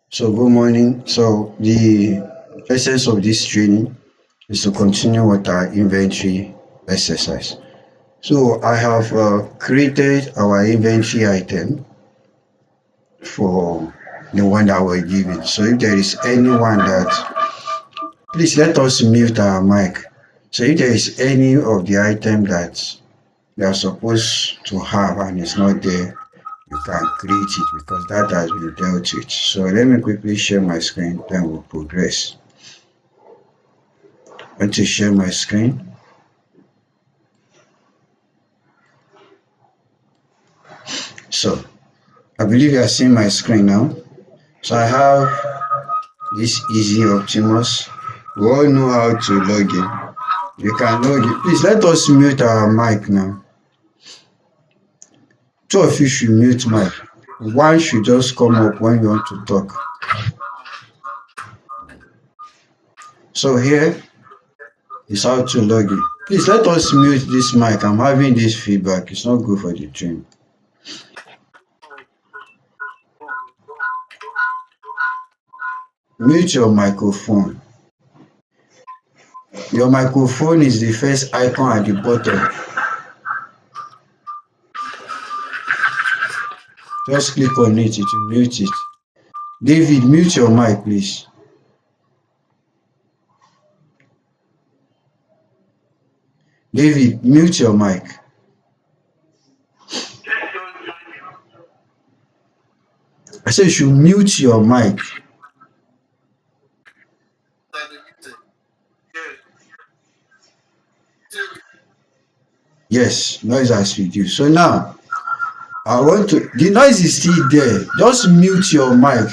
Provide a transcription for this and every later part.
So good morning. So the essence of this training is to continue with our inventory exercise. So I have created our inventory item for the one that we're given. So if there is anyone that, please let us mute our mic. So if there is any of the item that they are supposed to have and it's not there, you can create it because that has been dealt with. So let me quickly share my screen, then we'll progress. I want to share my screen. So I believe you are seeing my screen now. So I have this Ezee Optimus. We all know how to log in. You can log in. Please let us mute our mic now. Two of you should mute mic. One should just come up when you want to talk. So here is how to log in. Please let us mute this mic. I'm having this feedback. It's not good for the train. Mute your microphone. Your microphone is the first icon at the bottom. Just click on it, it will mute it. David, mute your mic, please. David, mute your mic. I said you should mute your mic. Yes, noise has reduced. So now, the noise is still there. Just mute your mic.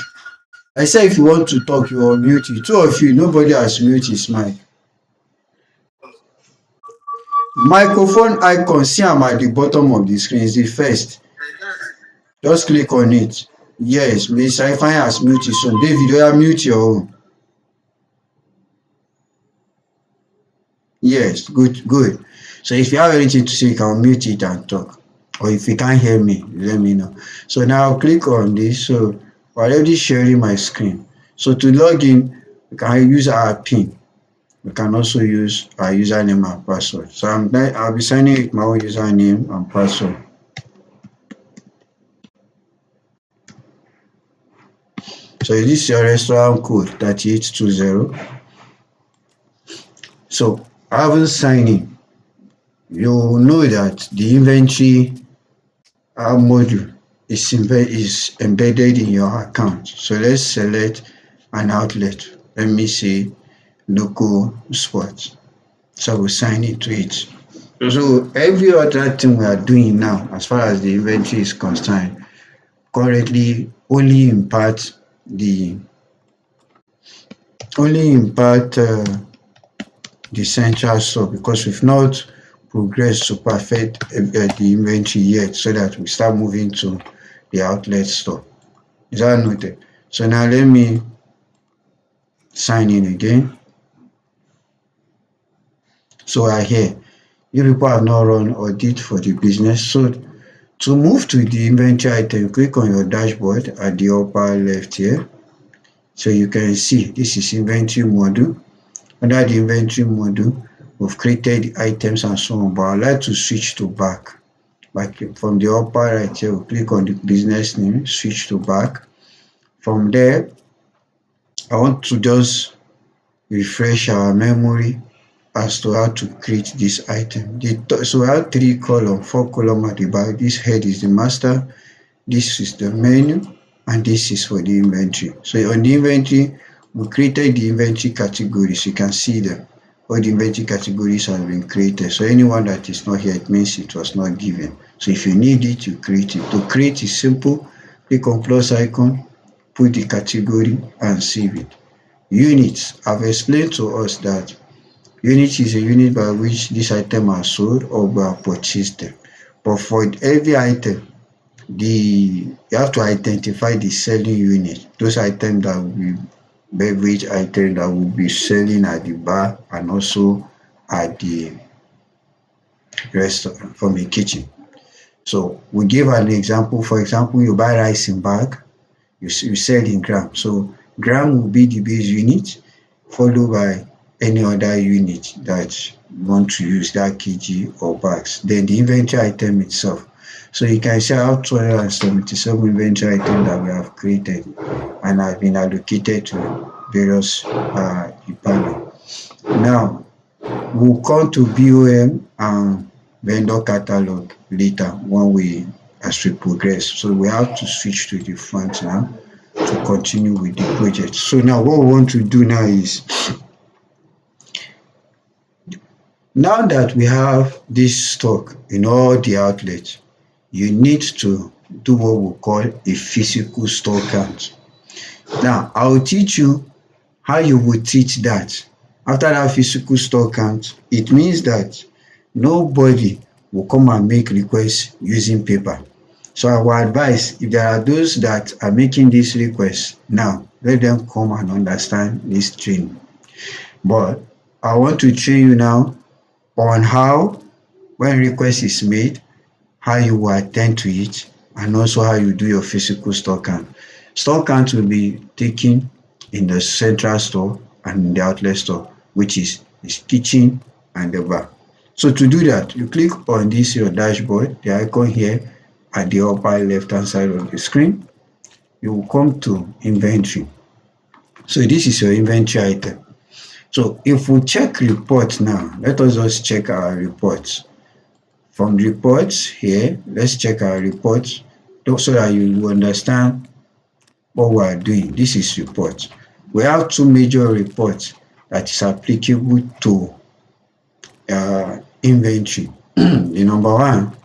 I said if you want to talk, you will mute it. Two of you, nobody has muted his mic. Microphone icon, see am at the bottom of the screen, is the first. Just click on it. Yes, Mr. Ifeanyi has muted his own. David, oya mute your own. Yes, good. So if you have anything to say, you can mute it and talk. Or if you can't hear me, let me know. So now I'll click on this. So we're already sharing my screen. So to log in, we can use our PIN. We can also use our username and password. So I'll be signing with my own username and password. So this is your restaurant code 3820. So I haven't signed in. You know that the inventory module is embedded in your account. So let's select an outlet. Let me say local sports. So we'll sign into it. So every other thing we are doing now, as far as the inventory is concerned, currently only impact the central store because we've not progressed to perfect the inventory yet, so that we start moving to the outlet store. Is that noted? So now let me sign in again. So I here, you people have not run audit for the business. So to move to the inventory item, click on your dashboard at the upper left here. So you can see this is inventory module. Under the inventory module, we've created items and so on, but I'd like to switch to back. From the upper right here, we'll click on the business name, switch to back. From there, I want to just refresh our memory as to how to create this item. So we have 4 columns at the back. This head is the master, this is the menu, and this is for the inventory. So on the inventory, we created the inventory categories. You can see them. All the inventory categories have been created. So anyone that is not here, it means it was not given. So if you need it, you create it. To create is simple. Click on plus icon, put the category, and save it. Units. I've explained to us that unit is a unit by which this item are sold or we are purchased them. But for every item, you have to identify the selling unit. Those items that will be beverage items that will be selling at the bar and also at the restaurant from the kitchen. So we give an example. For example, you buy rice in bag, you sell in gram. So gram will be the base unit, followed by any other unit that you want to use, that kg or bags. Then the inventory item itself. So you can see I have 277 inventory items that we have created and have been allocated to various departments. Now we'll come to BOM and vendor catalog later when we as we progress. So we have to switch to the front now to continue with the project. So now what we want to do now is, now that we have this stock in all the outlets, you need to do what we call a physical stock count. Now I'll teach you how you would teach that. After that physical stock count, it means that nobody will come and make requests using paper. So our advice, if there are those that are making this request now, let them come and understand this training. But I want to train you now on how, when request is made, how you will attend to it, and also how you do your physical stock count. Stock count will be taken in the central store and in the outlet store, which is kitchen and the bar. So to do that, you click on this your dashboard, the icon here at the upper left hand side of the screen. You will come to inventory. So this is your inventory item. So if we check reports now, let us just check our reports. From reports here, let's check our reports so that you will understand what we are doing. This is reports. We have two major reports that is applicable to inventory. The number one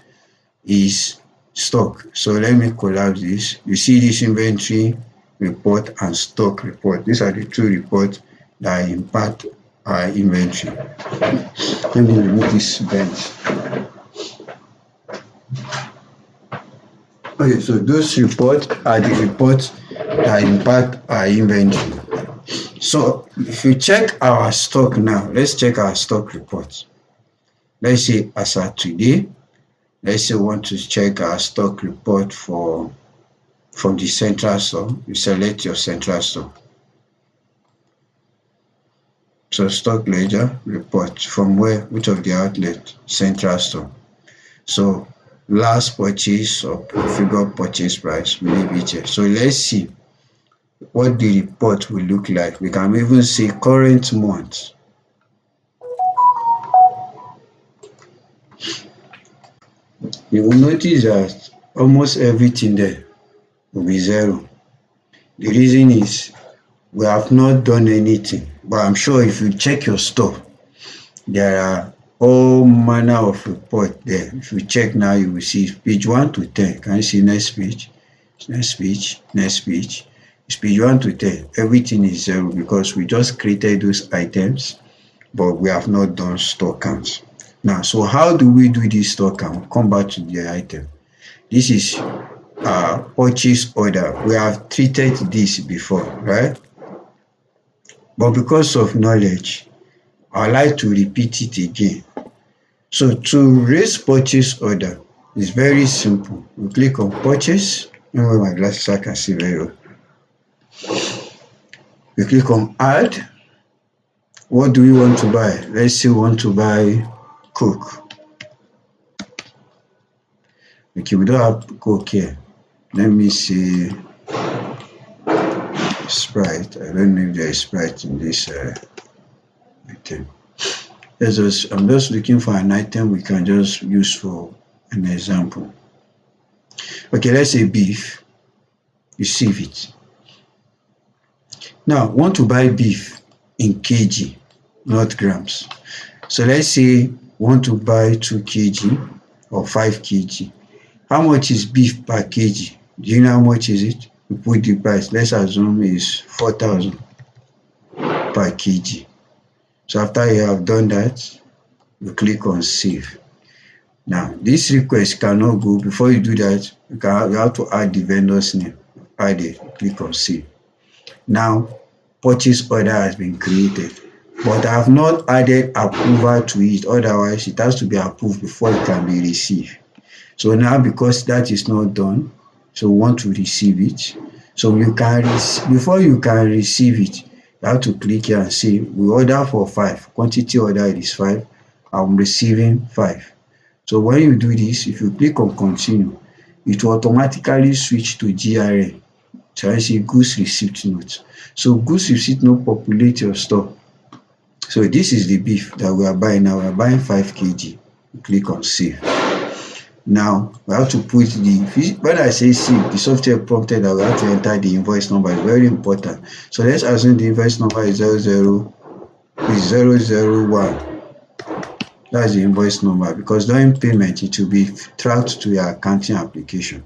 is stock. So let me collapse this. You see this inventory report and stock report. These are the two reports that impact our inventory. Let me remove this bench. Okay, so those reports are the reports that impact our inventory. So if you check our stock now, let's check our stock report. Let's say as at today, let's say we want to check our stock report from the central store. You select your central store. So stock ledger report from where, which of the outlet? Central store. So last purchase or figure purchase price will be here. So let's see what the report will look like. We can even say current month. You will notice that almost everything there will be zero. The reason is we have not done anything, but I'm sure if you check your store, there are all manner of report there. If you check now, you will see page 1 to 10. Can you see next page? Next page, next page. It's page 1 to 10. Everything is zero because we just created those items, but we have not done stock counts. Now, so how do we do this stock count? Come back to the item. This is purchase order. We have treated this before, right? But because of knowledge, I like to repeat it again. So to raise purchase order is very simple. We click on purchase. Let me wear my glasses so I can see very well. We click on add. What do we want to buy? Let's say we want to buy Coke. Okay, we don't have Coke here. Let me see Sprite. I don't know if there is Sprite in this item. I'm just looking for an item we can just use for an example. Okay, let's say beef. You save it. Now, want to buy beef in kg, not grams. So let's say want to buy 2 kg or 5 kg. How much is beef per kg? Do you know how much is it? We put the price. Let's assume is 4,000 per kg. So after you have done that, you click on save. Now, this request cannot go. Before you do that, you have to add the vendor's name. Add it, click on save. Now, purchase order has been created, but I have not added approval to it. Otherwise, it has to be approved before it can be received. So now, because that is not done, so we want to receive it. So you can before you can receive it, you have to click here and say we order for 5, quantity order is 5, I'm receiving 5. So when you do this, if you click on continue, it will automatically switch to GRN. So I say goods receipt note. So goods receipt note populate your store. So this is the beef that we are buying now. We are buying 5 kg. Click on save. Now we have to put the, when I say save, the software prompted that we have to enter the invoice number. It's very important. So let's assume the invoice number is 001. That's the invoice number, because during payment it will be tracked to your accounting application.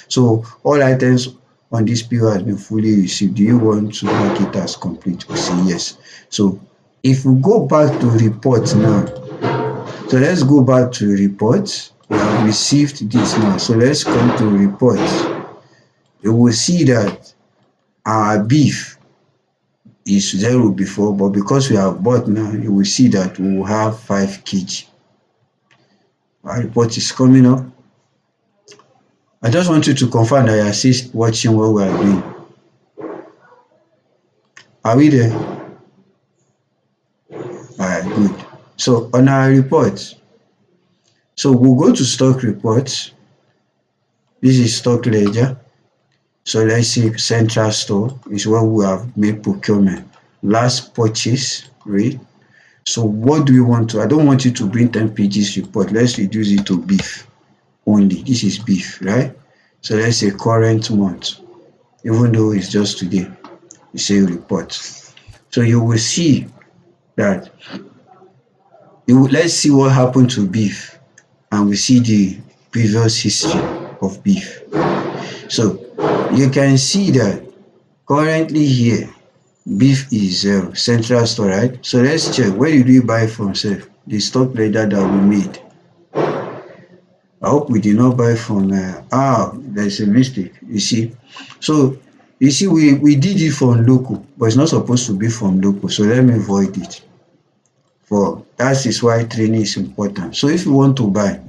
So all items on this PO has been fully received. Do you want to mark it as complete? We say yes. So if we go back to report now, so let's go back to report. We have received this now. So let's come to report. You will see that our beef is 0 before, but because we have bought now, you will see that we will have 5 kg. Our report is coming up. I just want you to confirm that you are still watching what we are doing. Are we there? Alright, good. So on our report, so we'll go to stock reports. This is stock ledger. So let's say central store is where we have made procurement. Last purchase rate. So what do we want to? I don't want you to bring 10 pages report. Let's reduce it to beef only. This is beef, right? So let's say current month, even though it's just today, you say report. So you will see that let's see what happened to beef, and we see the previous history of beef. So you can see that currently here beef is 0, central store, right? So let's check, where did we buy from sef? The stock ledger that we made. I hope we did not buy from there's a mistake, you see. So you see, we did it from local, but it's not supposed to be from local. So let me void it. For that is why training is important. So if you want to buy,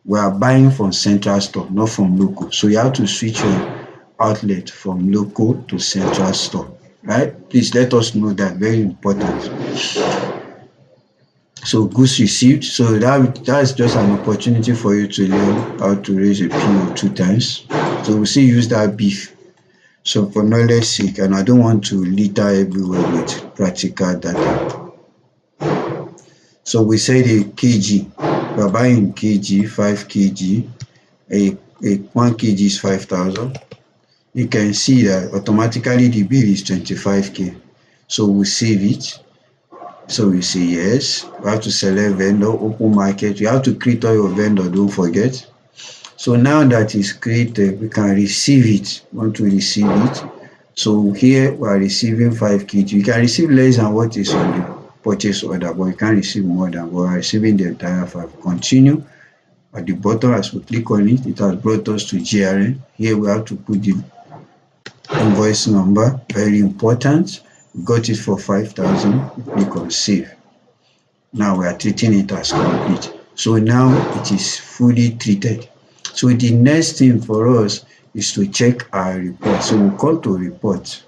we are buying from central store, not from local. So you have to switch your outlet from local to central store, right? Please let us know that, very important. So goods received. So that's just an opportunity for you to learn how to raise a PO 2 times. So we still use that beef. So for knowledge sake, and I don't want to litter everywhere with practical data. So we say the kg, we're buying kg, 5 kg, a 1 kg is 5,000. You can see that automatically the bill is 25k. So we save it. So we say yes. We have to select vendor, open market. You have to create all your vendor, don't forget. So now that is created, we can receive it. Want to receive it. So here we are receiving 5 kg. You can receive less than what is on the purchase order, but you can't receive more than, we are receiving the entire 5. Continue. At the bottom, as we click on it, it has brought us to GRN. Here we have to put the invoice number, very important. We got it for 5,000. Click on save. Now we are treating it as complete. So now it is fully treated. So the next thing for us is to check our report. So we'll come to report.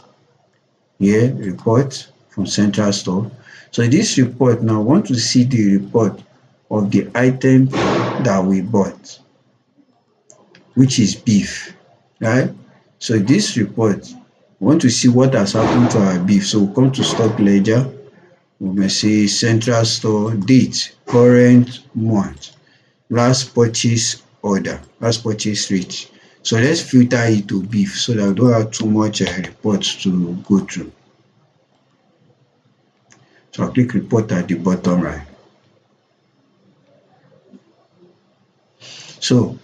Here, report from central store. So this report, now I want to see the report of the item that we bought, which is beef, right? So this report, we want to see what has happened to our beef. So we'll come to stock ledger. We may say central store, date, current month, last purchase order, last purchase rate. So let's filter it to beef so that we don't have too much reports to go through. So I'll click report at the bottom right. So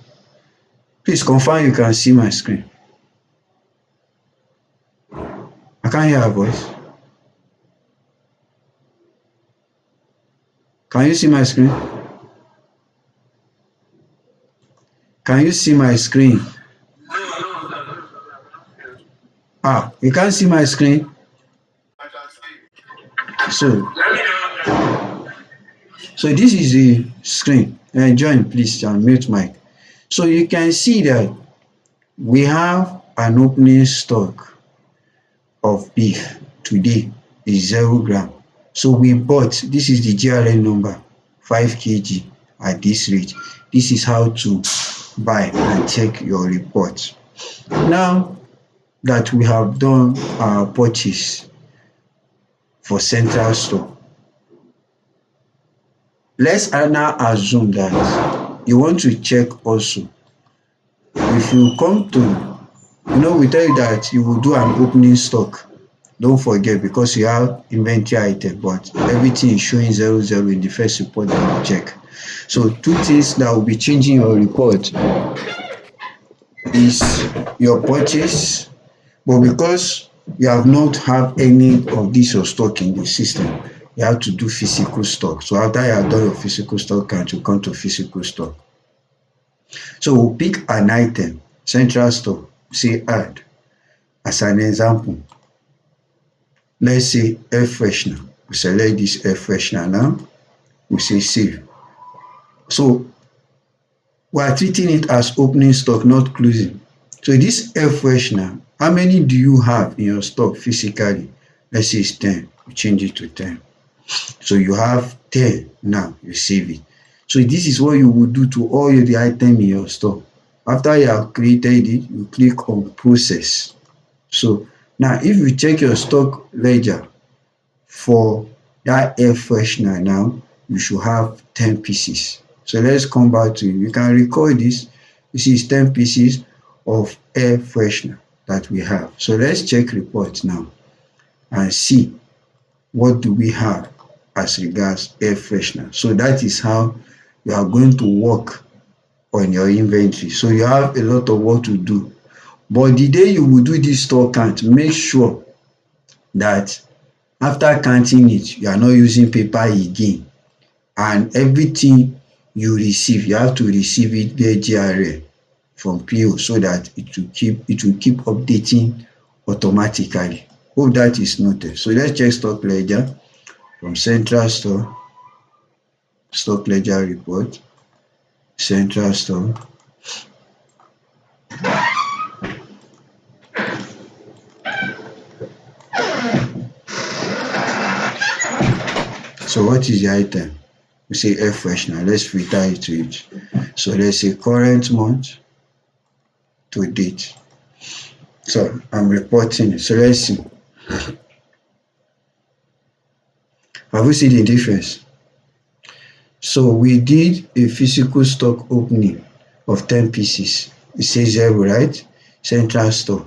please confirm you can see my screen. I can't hear a voice. Can you see my screen? Can you see my screen? You can't see my screen? So this is the screen. Join please and mute mic. So you can see that we have an opening stock of beef today is 0 gram. So we bought, this is the GRN number, 5 kg at this rate. This is how to buy and check your report. Now that we have done our purchase for central store, let's now assume that you want to check also. If you come to, we tell you that you will do an opening stock. Don't forget, because you have inventory item, but everything is showing 0 in the first report that you check. So two things that will be changing your report is your purchase, but because you have not have any of this your stock in the system, you have to do physical stock. So after you have done your physical stock count, you come to physical stock. So we'll pick an item, central store, say add. As an example, let's say air freshener. We select this air freshener now. We say save. So we are treating it as opening stock, not closing. So this air freshener, how many do you have in your stock physically? Let's say it's 10. We change it to 10. So you have 10 now, you save it. So this is what you will do to all the item in your store. After you have created it, you click on process. So now if you check your stock ledger for that air freshener now, you should have 10 pieces. So let's come back to it. You can record this. This is 10 pieces of air freshener that we have. So let's check report now and see what do we have as regards air freshener. So that is how you are going to work on your inventory. So you have a lot of work to do. But the day you will do this store count, make sure that after counting it, you are not using paper again. And everything you receive, you have to receive it via GRL from PO, so that it will keep updating automatically. Hope that is noted. So let's check stock ledger from central store, stock ledger report, central store. So what is the item? We say air freshener. Let's filter it to it. So let's say current month to date. So I'm reporting it. So let's see. Have we seen the difference? So we did a physical stock opening of 10 pieces. It says 0, right? Central store.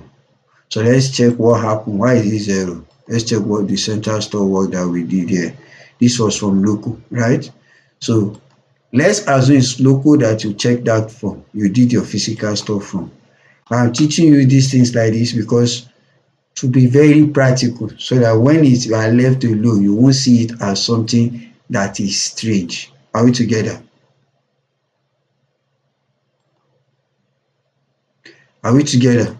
So let's check what happened. Why is it 0? Let's check what the central store work that we did here. This was from local, right? So let's assume it's local that you check that from. You did your physical store from. I'm teaching you these things like this because to be very practical, so that when you are left alone, you won't see it as something that is strange. Are we together? Are we together?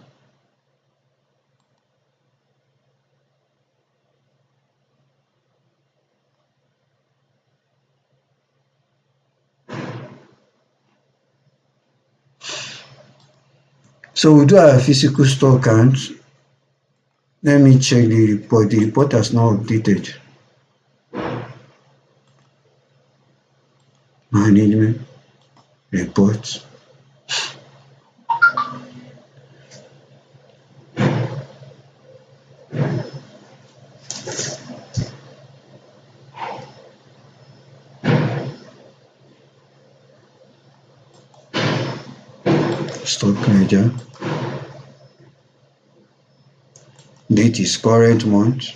So we do our physical store count. Let me check the report. The report has not updated. Management report. Stock ledger. Date is current month.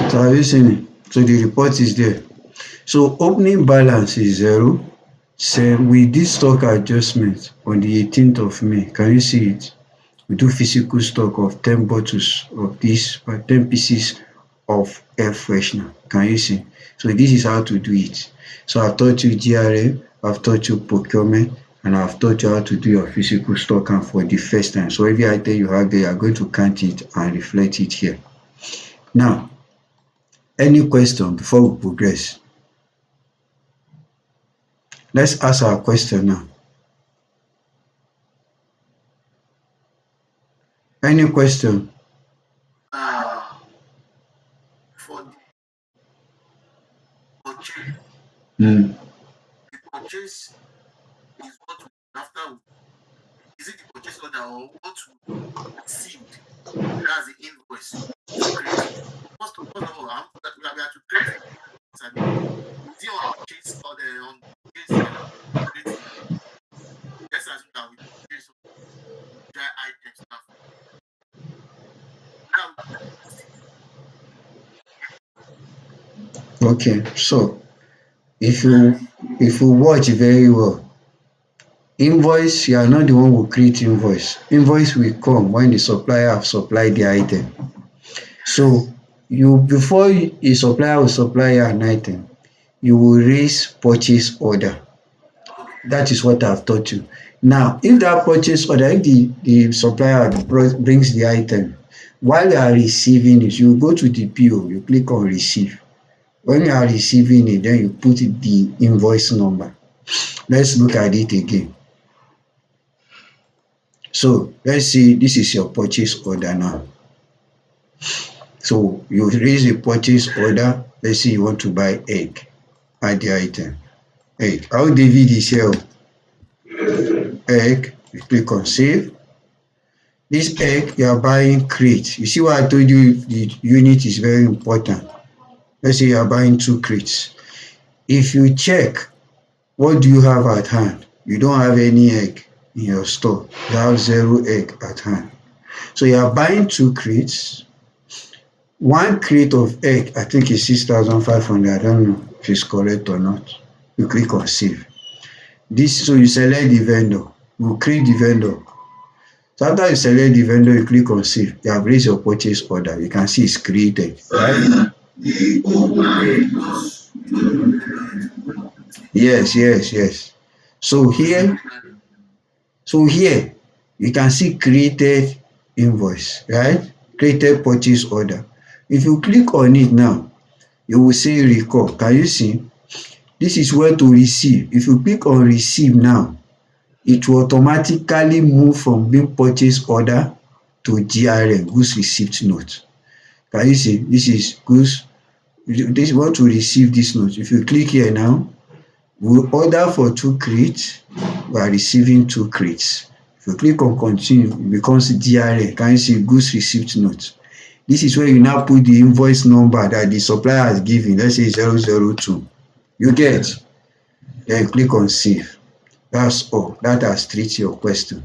So are you seeing it? So the report is there. So opening balance is 0. So we did stock adjustment on the 18th of May. Can you see it? we do physical stock of 10 bottles of this or 10 pieces of air freshener. Can you see? So this is how to do it. So I've taught you GRM, I've taught you procurement, and I've taught you how to do your physical stock and for the first time. So every item you have there, you are going to count it and reflect it here. Now, any question before we progress? Let's ask our question now. Any question? For the purchase, Mm. the purchase is what we after is it the purchase order or what we received? That's the invoice to create it. First of all, we have to create it. I mean, is it on purchase or the on purchase create it? Let's assume that we purchase some dry items now. Now we post it. Okay, so if you That's if you watch very well, invoice, you are not the one who create invoice. Invoice will come when the supplier have supplied the item. yes. So you before a supplier will supply you an item, you will raise purchase order. Okay. That is what I've taught you. Now, if that purchase order, if the supplier brings the item, while you are receiving it, you go to the PO, you click on receive. When you are receiving it, then you put the invoice number. Let's look at it again. So let's see, this is your purchase order now. So you raise a purchase order. Let's say you want to buy egg. Add the item. Egg. How David is here. Egg. You click on save. This egg, you are buying crate. You see why I told you the unit is very important. Let's say you are buying 2 crates. If you check, what do you have at hand? You don't have any egg in your store. You have 0 egg at hand. So you are buying 2 crates. 1 crate of egg, I think is 6,500. I don't know if it's correct or not. You click on save. This, so you select the vendor. You create the vendor. So after you select the vendor, you click on save. You have raised your purchase order. You can see it's created, right? Okay, it's not been created by yet. Yes, yes, yes. So Okay, here, so here, you can see created invoice, right? Created purchase order. If you click on it now, you will see record. Can you see? This is where to receive. If you click on receive now, it will automatically move from being purchase order to GRN, goods receipt note. Can you see? This is goods. This want to receive this note. If you click here now, we order for 2 crates, we are receiving 2 crates. If you click on continue, it becomes GRN. Can you see goods receipt note? This is where you now put the invoice number that the supplier has given. Let's say 002. You get? Then you click on save. That's all. That has treated your question.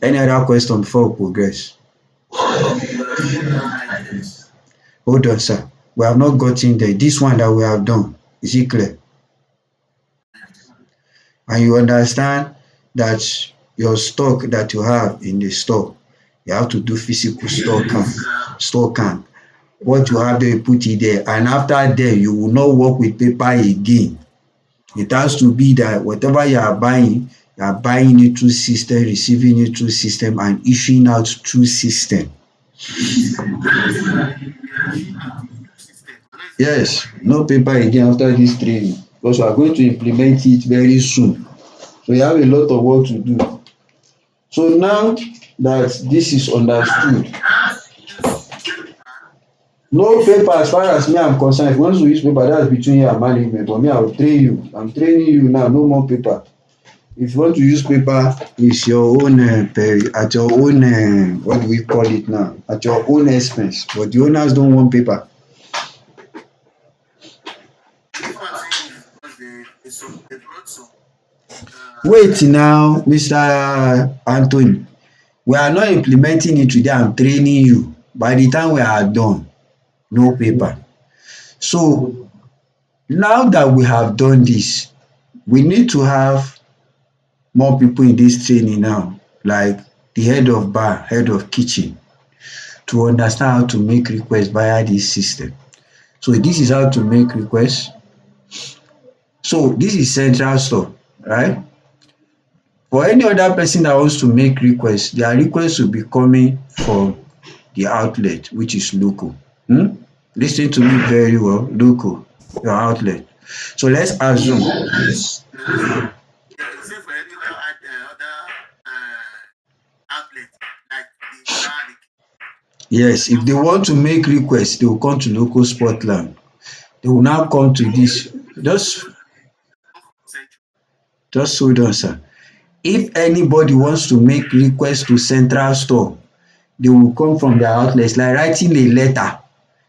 Any other question before we progress? what about the other items? Hold on, sir. We have not gotten there. This one that we have done, is it clear? Yes. And you understand that your stock that you have in the store, you have to do physical store count. Yes. Store count. What you have there, you put it there. And after that, you will not work with paper again. It has to be that whatever you are buying it through system, receiving it through system, and issuing out through system. That means we are issuing out two systems. We're not using paper Yes, again. no paper again after this training because we are going to implement it very soon. So you have a lot of work to do. So now that this is And understood, we can't use paper to no issue paper as far as documents. me I'm concerned. If you want to use paper, that's between you and management. But me, I will train you. I'm training you now. No more paper. If you want to use paper, it's your own at your own what do we call it now? At your own expense. But the owners don't want paper. The reason why I'm saying this is because they brought some Wait now, Mr. Anthony. We are not implementing it today. I'm training you. By the time we are done, no paper. So now that we have done this, we need to have more people in this training now, like the head of bar, head of kitchen, to understand how to make request via this system. So this is how to make request. So this is central store, right? For any other person that wants to make request, their request will be coming from the outlet, which is local. Lis ten to me very well. Local, your outlet. So let's assume, Yeah, you say for any other outlet like the bar, they yes, will if come they from want to make request, they will come to local Spotland. They will now come to this. Just come from central. just hold on, sir. If anybody wants to make request to central store, they will come from their outlets, like writing a letter.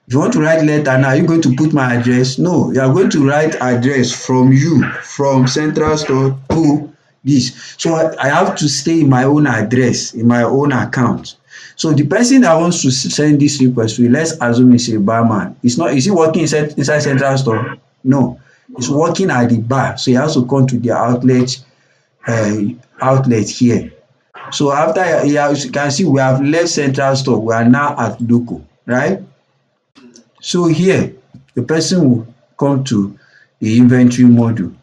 If you want to write letter now, are you going to put my address? No, you are going to write address from you, from central store to this. So I have to stay in my own address, in my own account. So the person that wants to send this request to, let's assume is a barman. It's not, is he working inside central store? No, he's working at the bar. So he has to come to the uh, outlet here. So after, as you can see, we have left central store, we are now at local, right? Mm. So here, the person will come to the inventory module.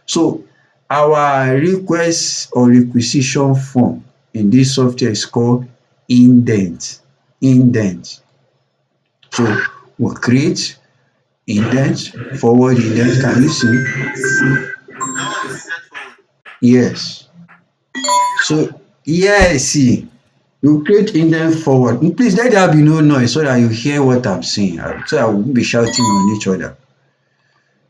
So our request or requisition form in this software is called Indent. Indent. So we'll create indent, forward indent. Can you see? That one is indent forward. Yes. Is it that one? So yes, see, you create indent forward. Please let there be no noise so that you hear what I'm saying. So I won't be shouting on each other.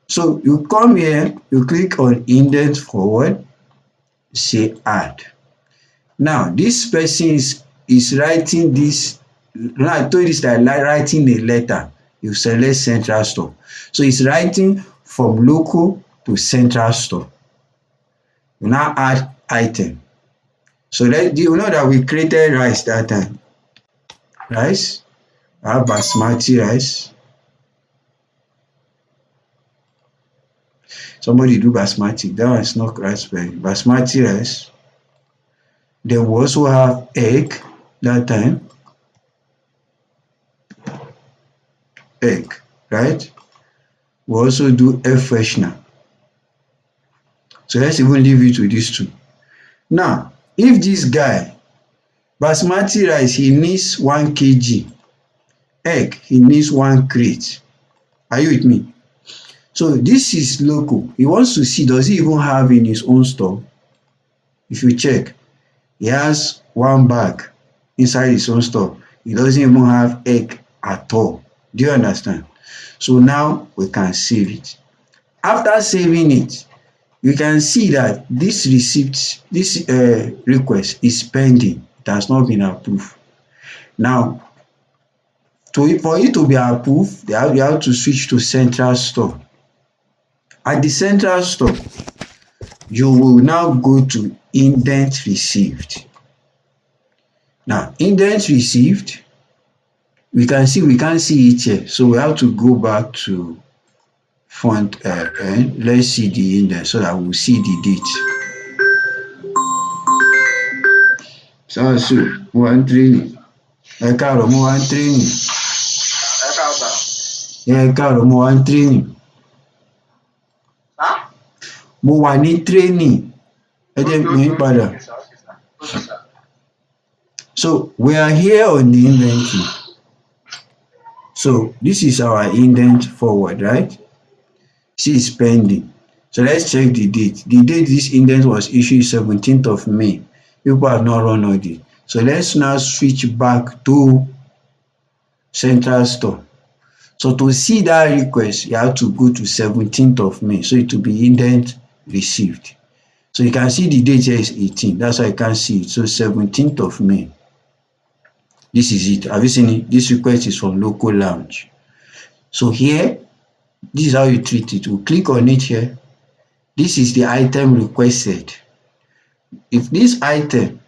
So you come here, you click on indent forward, say add. Now this person is writing this. Now I told you it's like writing a letter. You select central store. So it's writing from local to central store. You now add item. So you know that we created rice that time. Rice, I have basmati rice. Somebody do basmati. That one is not raspberry. Basmati rice. Then we also have egg that time. Egg, right? We also do air freshener. So let's even leave it with these two. Now, if this guy, basmati rice, he needs 1 kg, egg, he needs 1 crate. Are you with me? So this is local. He wants to see, does he even have in his own store? If you check, he has 1 bag inside his own store. He doesn't even have egg at all. Do you understand? So now we can save it. After saving it, you can see that this receipt, this request is pending. It has not been approved. Now, for it to be approved, you have to switch to central store. At the central store, you will now go to indent received. Now, indent received, we can't see it here. So we have to go back to font end. Let's see the indent so that we'll see the date. So mo wà ní training. Ẹ káàárọ̀, mo wà ní training. Ẹ káàárọ̀ sà. Ẹ káàárọ̀, mo wà ní training. Sá? Mo wà ní training. Ẹ jẹ́ n pè yín padà. Okay sà, okay sà. Okay sà. So we are here on the inventory. So this is our indent forward, right? See, it's pending. So let's check the date. The date this indent was issued 17th of May. People have not run audit. So let's now switch back to central store. So to see that request, you have to go to 17th of May. So it will be indent received. So you can see the date here is 18. That's why I can't see it. So 17th of May. This is it. Have you seen it? This request is from local lounge. So here, this is how you treat it. We'll click on it here. This is the item requested. If this item,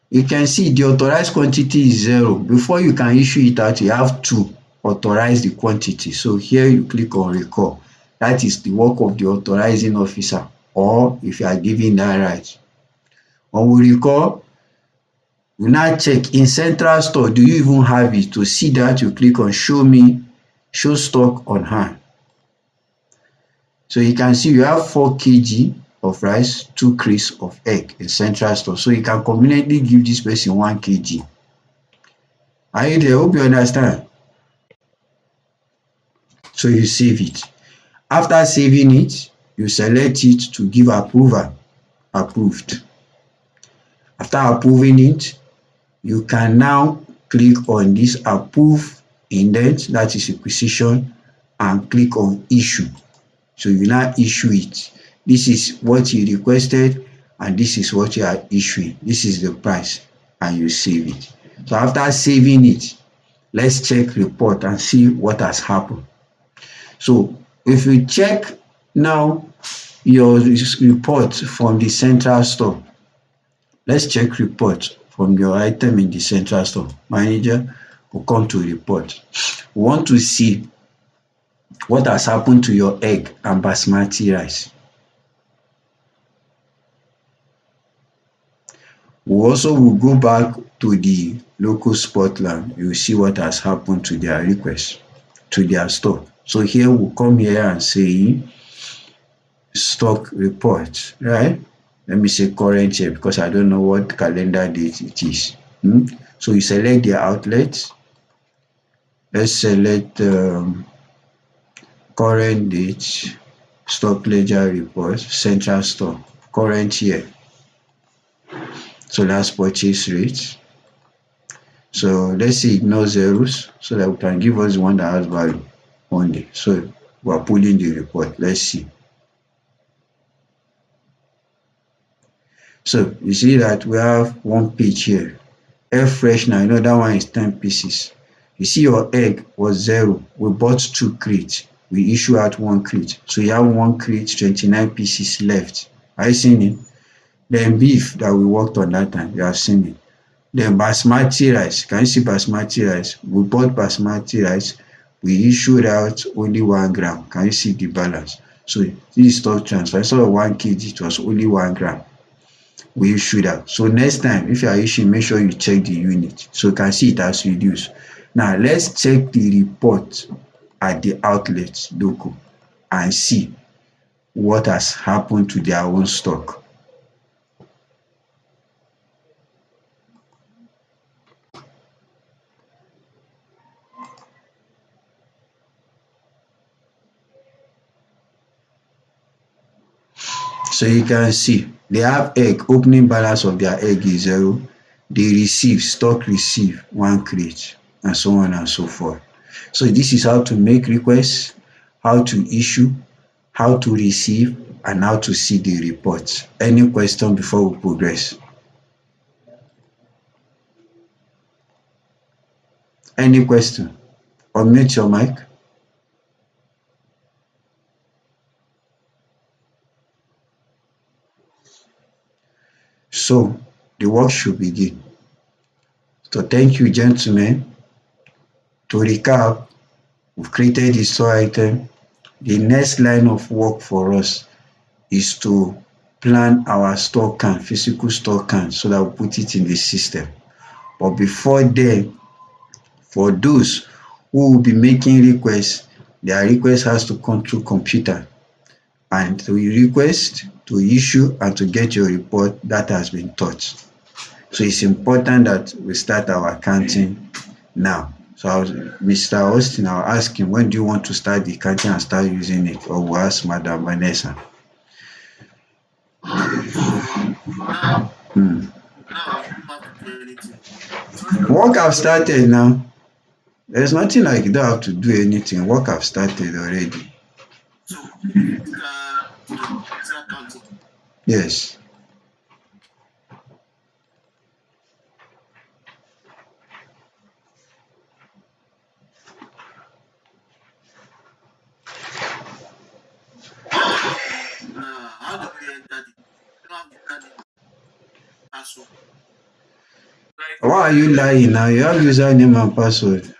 you can see the authorized quantity is 0. Before you can issue it out, you have to authorize the quantity. So here you click on recall. That is the work of the authorizing officer, or if you are giving that right. On we recall, You now check in central store, do you even have it? To see that, you click on show stock on hand. So you can see you have 4 kg of rice, 2 crates of egg in central store. So you can conveniently give this person 1 kg. Are you there? Hope you understand. So you save it. After saving it, you select it to give approval. Approved. After approving it, you can now click on this approve indent, that is requisition, and click on issue. So you now issue it. This is what you requested and this is what you are issuing. This is the price, and you save it. So after saving it, let's check report and see what has happened. So if you check now your report from the central store, let's check report from your item in the central store. Manager will come to report. We want to see what has happened to your egg and basmati rice. We also will go back to the local spotland. You will see what has happened to their request, to their store. So here we'll come here and say stock report, right? Let me say current year because I don't know what calendar date it is. So you select the outlet. Let's select current date, stock ledger report, central store, current year. So that's purchase rate. So let's say ignore zeros so that we can give us one that has value only. So we're pulling the report. Let's see. So you see that we have one page here. Air freshener, you know that one is 10 pieces. You see your egg was 0. We bought 2 crates. We issue out 1 crate. So you have 1 crate, 29 pieces left. Are you seeing it? Then beef that we worked on that time, you have seen it. Then basmati rice, can you see basmati rice? We bought basmati rice. We issued out only 1 gram. Can you see the balance? So this is stock transfer. Instead of 1 kg, it was only 1 gram. We issued out. So next time, if you are issuing, make sure you check the unit. So you can see it has reduced. Now let's check the report at the outlet local and see what has happened to their own stock. So you can see they have egg, opening balance of their egg is 0. They receive, stock receive 1 crate, and so on and so forth. So this is how to make requests, how to issue, how to receive, and how to see the report. Any question before we progress? Any question? Unmute your mic. So the work should begin. So thank you, gentlemen. To recap, we've created the store item. The next line of work for us is to plan our store count, physical store count, so that we put it in the system. But before then, for those who will be making requests, their request has to come through computer. And to request, to issue, and to get your report, that has been taught. So it's important that we start our accounting now. So Mr. Austin, I'll ask him, when do you want to start the accounting and start using it? Or we'll ask Madam Vanessa. Okay, so now you don't have to do anything. Just go Work have to started now. There's nothing like you don't have to do anything. Work have started already. so the physical store, physical counting. Yes. How do we enter the? You don't have to enter the password. Like Why are you lying now? You have username and password.